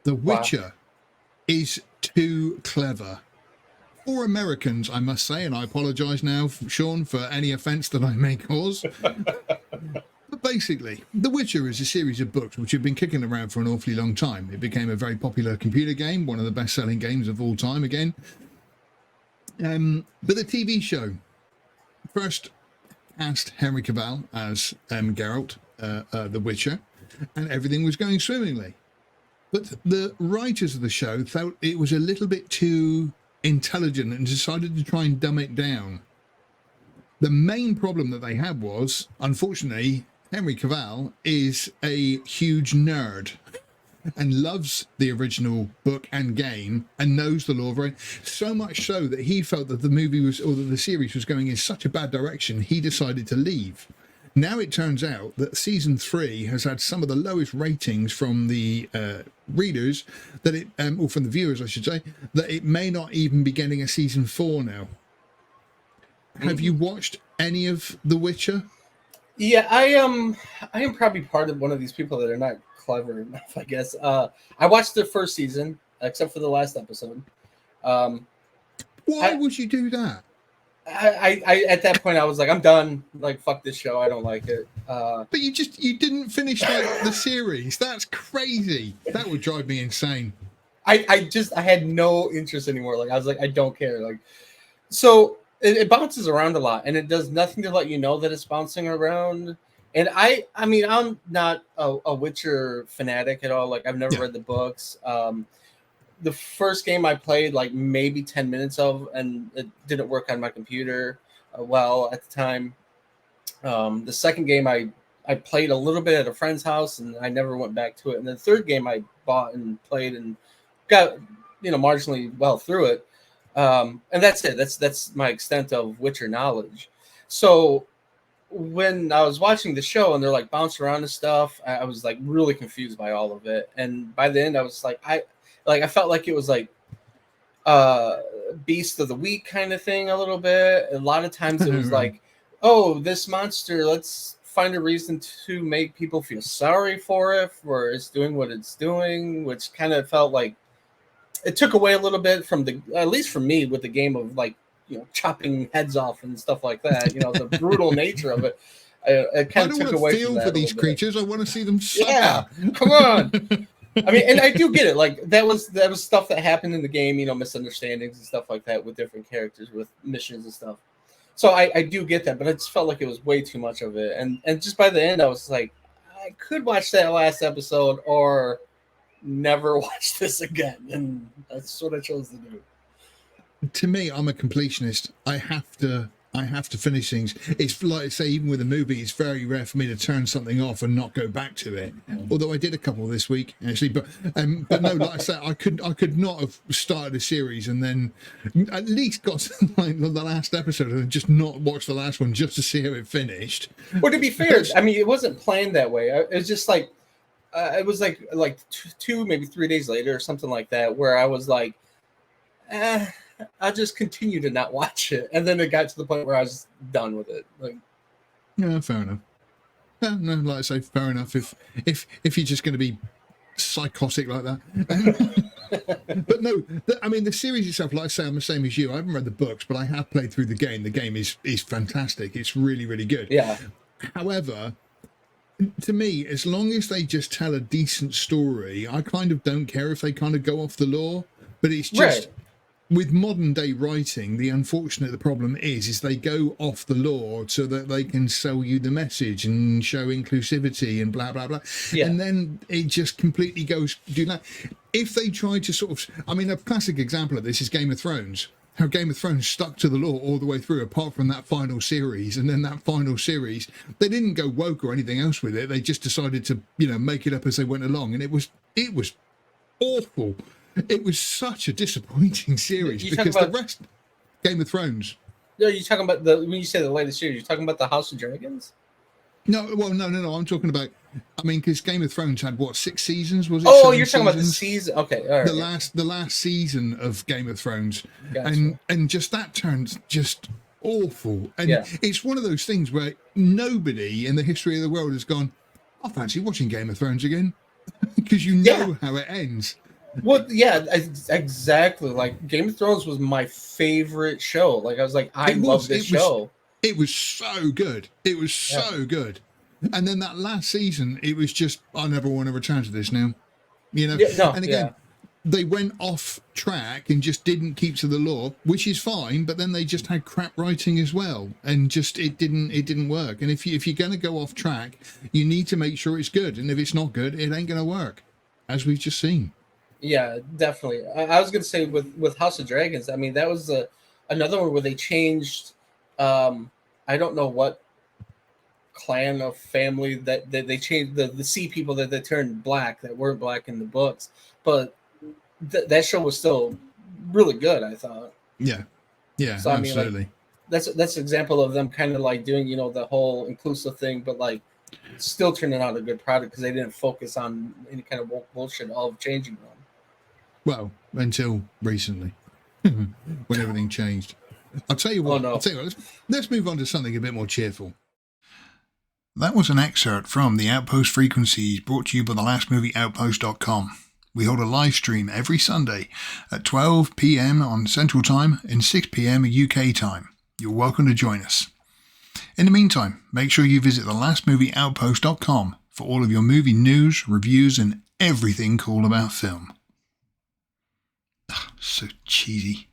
The Wow. Witcher is too clever. For Americans, I must say, and I apologise now, Sean, for any offence that I may cause. But basically, The Witcher is a series of books which have been kicking around for an awfully long time. It became a very popular computer game, one of the best-selling games of all time again. But the TV show first cast Henry Cavill as Geralt, The Witcher, and everything was going swimmingly. But the writers of the show felt it was a little bit too intelligent and decided to try and dumb it down. The main problem that they had was, unfortunately, Henry Cavill is a huge nerd and loves the original book and game and knows the lore very so much so that he felt that the movie was, or that the series was going in such a bad direction, he decided to leave. Now it turns out that season 3 has had some of the lowest ratings from the readers, that it, or from the viewers, I should say, that it may not even be getting a season 4 now. Have you watched any of The Witcher? Yeah, I am probably part of one of these people that are not clever enough, I guess. I watched the first season, except for the last episode. Why would you do that? I at that point I was like, I'm done. Like, fuck this show. I don't like it. But you didn't finish like the series. That's crazy. That would drive me insane. I had no interest anymore. Like, I was like, I don't care. Like, so it bounces around a lot, and it does nothing to let you know that it's bouncing around. And I mean, I'm not a Witcher fanatic at all. Like, I've never read the books. The first game I played like maybe 10 minutes of, and it didn't work on my computer well at the time. The second game I played a little bit at a friend's house, and I never went back to it. And the third game I bought and played and got, marginally well through it. And that's it. That's my extent of Witcher knowledge. So when I was watching the show and they're like bouncing around and stuff, I was like really confused by all of it. And by the end I was like, I felt like it was like Beast of the Week kind of thing a little bit. A lot of times it was like, oh, this monster, let's find a reason to make people feel sorry for it's doing what it's doing, which kind of felt like it took away a little bit from at least for me, with the game of like, chopping heads off and stuff like that, the brutal nature of it. It kind of took away from that. I don't want to feel for these creatures. I want to see them suffer. Yeah, come on. I mean, and I do get it. Like, that was stuff that happened in the game, misunderstandings and stuff like that with different characters, with missions and stuff. So I do get that, but I just felt like it was way too much of it. And just by the end, I was like, I could watch that last episode or never watch this again. And that's what I chose to do. To me, I'm a completionist. I have to finish things. It's like, say, even with a movie, it's very rare for me to turn something off and not go back to it. Although I did a couple this week, actually. But no, like I said, I could not have started a series and then at least got to like the last episode and just not watch the last one just to see how it finished. Well, to be fair, I mean, it wasn't planned that way. It was just like, it was like 2, maybe 3 days later or something like that, where I was like, I'll just continue to not watch it. And then it got to the point where I was done with it. Like, yeah, fair enough. Yeah, no, like I say, fair enough. If you're just going to be psychotic like that. But no, I mean, the series itself, like I say, I'm the same as you. I haven't read the books, but I have played through the game. The game is fantastic. It's really, really good. Yeah. However, to me, as long as they just tell a decent story, I kind of don't care if they kind of go off the lore. But it's just... Right. With modern day writing, the problem is they go off the law so that they can sell you the message and show inclusivity and blah, blah, blah. Yeah. And then it just completely goes do that. If they try to sort of, I mean, a classic example of this is Game of Thrones. How Game of Thrones stuck to the law all the way through, apart from that final series. And then that final series, they didn't go woke or anything else with it. They just decided to, make it up as they went along. And it was awful. It was such a disappointing series because the rest, Game of Thrones. No, you're talking about when you say the latest series, you're talking about the House of Dragons? No, well, no. I'm talking about, because Game of Thrones had 6 seasons? Was it? Oh, you're talking about the season. Okay, all right. The last season of Game of Thrones, gotcha. and just that turned just awful. And it's one of those things where nobody in the history of the world has gone, I fancy watching Game of Thrones again, because how it ends. Well, yeah, exactly. Like Game of Thrones was my favorite show. Like I was like, I It love was. this show. It was so good. It was Yeah, so good. And then that last season, it was just, I never want to return to this now. You know, yeah, no, and yeah, again, they went off track and just didn't keep to the law, which is fine. But then they just had crap writing as well, and just it didn't work. And if you're going to go off track, you need to make sure it's good. And if it's not good, it ain't going to work, as we've just seen. yeah, definitely. I was gonna say with House of Dragons. I mean, that was another one where they changed. I don't know what clan of family that they changed the sea people that they turned black that weren't black in the books, but that show was still really good. I thought. Yeah, yeah, So I mean, like absolutely. that's an example of them kind of like doing the whole inclusive thing, but like still turning out a good product because they didn't focus on any kind of bullshit of changing them. Well, until recently, when everything changed. I'll tell you Oh what. I'll no. tell you what. Let's move on to something a bit more cheerful. That was an excerpt from the Outpost Frequencies brought to you by the lastmovieoutpost.com. We hold a live stream every Sunday at 12 p.m. on Central Time and 6 p.m. UK time. You're welcome to join us. In the meantime, make sure you visit the lastmovieoutpost.com for all of your movie news, reviews, and everything cool about film. Ugh, so cheesy.